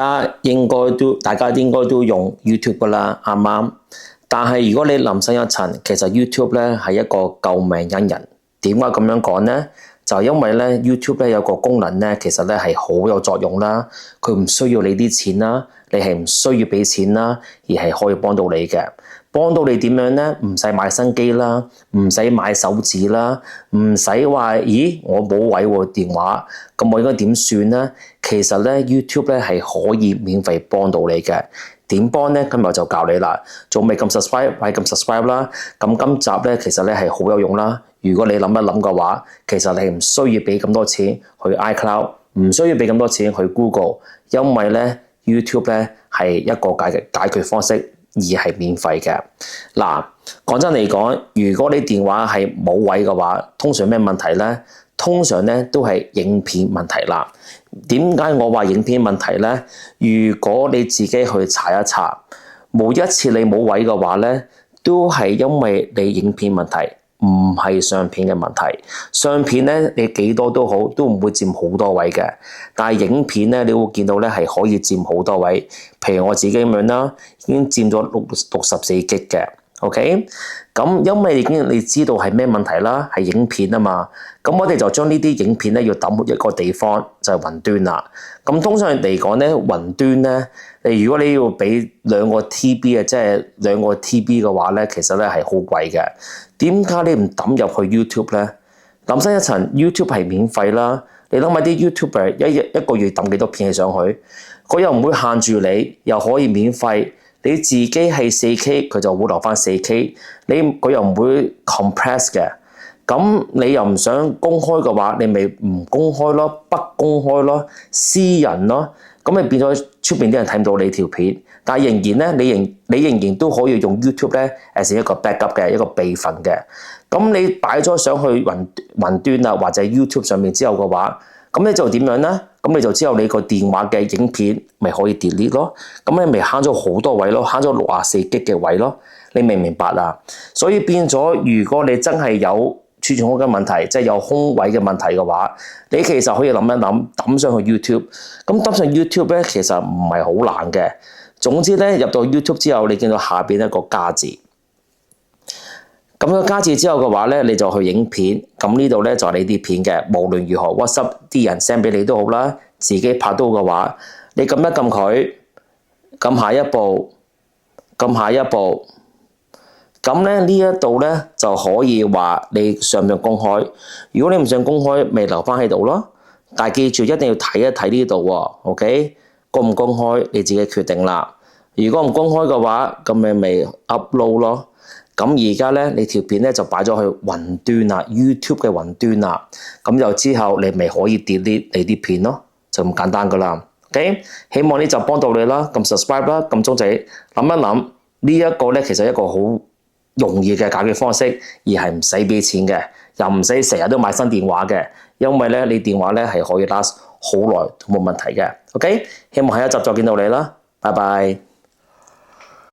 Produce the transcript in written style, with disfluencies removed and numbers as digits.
大家應該都用 YouTube 噶啦，啱啱？但係如果你臨深一層，其實 YouTube 咧係一個救命恩人。點解咁樣講呢？就因為咧 YouTube 咧有個功能咧，其實咧係好有作用啦。佢唔需要你啲錢啦，你係唔需要俾錢啦，而係可以幫到你嘅。幫到你點樣呢？唔使買新機啦，唔使買手指啦，唔使話咦我冇位喎電話，咁我應該點算呢？其實咧 YouTube 咧係可以免費幫到你嘅。點幫呢？今日就教你啦。仲未撳 subscribe， 快撳 subscribe 啦。咁今集咧其實咧係好有用啦。如果你諗一諗嘅話，其實你唔需要俾咁多錢去 iCloud， 唔需要俾咁多錢去 Google， 因為咧 YouTube 咧係一個解決方式，而係免費嘅。嗱，講真嚟講，如果你電話係冇位嘅話，通常咩問題呢？通常咧都係影片問題啦。點解我話影片問題呢？如果你自己去查一查，每一次你冇位嘅話呢，都係因為你影片問題，唔係相片嘅問題。相片呢，你幾多都好，都唔會佔好多位嘅。但係影片呢，你會見到呢係可以佔好多位。譬如我自己咁樣啦，已經佔咗64 G 嘅。OK，咁因為你知道係咩問題啦，係影片啊嘛，咁我哋就將呢啲影片咧要抌一個地方，就係雲端啦。咁通常嚟講咧，雲端咧，如果你要俾2個 TB 啊，即係2個 TB 嘅話咧，其實咧係好貴嘅。點解你唔抌入去 YouTube 咧？諗深一層 ，YouTube 係免費啦。你諗下啲 YouTuber 一個月抌幾多片上去，佢又唔會限住你，又可以免費。你自己係 4K， 佢就會留翻 4K， 佢又唔會 compress 嘅。咁你又唔想公開嘅話，你咪唔公開咯，不公開咯，私人咯。咁你變咗出邊啲人睇唔到你條片，但係仍然咧，你仍然都可以用 YouTube 咧，as 一個 backup 嘅一個備份嘅。咁你擺咗上去雲端啊，或者 YouTube 上面之後嘅話，咁你就點樣呢？咁你就之後你個電話嘅影片咪可以 delete 咯，咁你咪慳咗好多位咯，慳咗64 G 嘅位咯，你明唔明白啊？所以變咗，如果你真係有儲存空間問題，即係有空位嘅問題嘅話，你其實可以諗一諗，抌上去 YouTube。咁抌上 YouTube 咧，其實唔係好難嘅。總之咧，入到 YouTube 之後，你見到下邊一個加字。咁個加字之後嘅話咧，你就去影片。咁呢度咧就係你啲片嘅。無論如何 WhatsApp 啲人 send 俾你都好啦，自己拍到嘅話，你撳一撳佢，撳下一步，撳下一步。咁咧呢一度咧就可以話你上面公開。如果你唔想公開，咪留翻喺度咯。但係記住一定要睇一睇呢度喎。OK， 公唔公開你自己決定啦。如果唔公開嘅話，咁你咪 upload 咯。咁而家咧，你條片咧就擺咗去雲端啦 ，YouTube 嘅雲端啦。咁就之後你咪可以 delete 你啲片咯，就咁簡單噶啦。OK， 希望呢集幫到你啦，撳 subscribe 啦，撳鐘仔，諗一諗呢一個咧，其實一個好容易嘅解決方式，而係唔使俾錢嘅，又唔使成日都買新電話嘅，因為咧你電話咧係可以 last 好耐都冇問題嘅。OK，希望下一集再見到你啦，拜拜。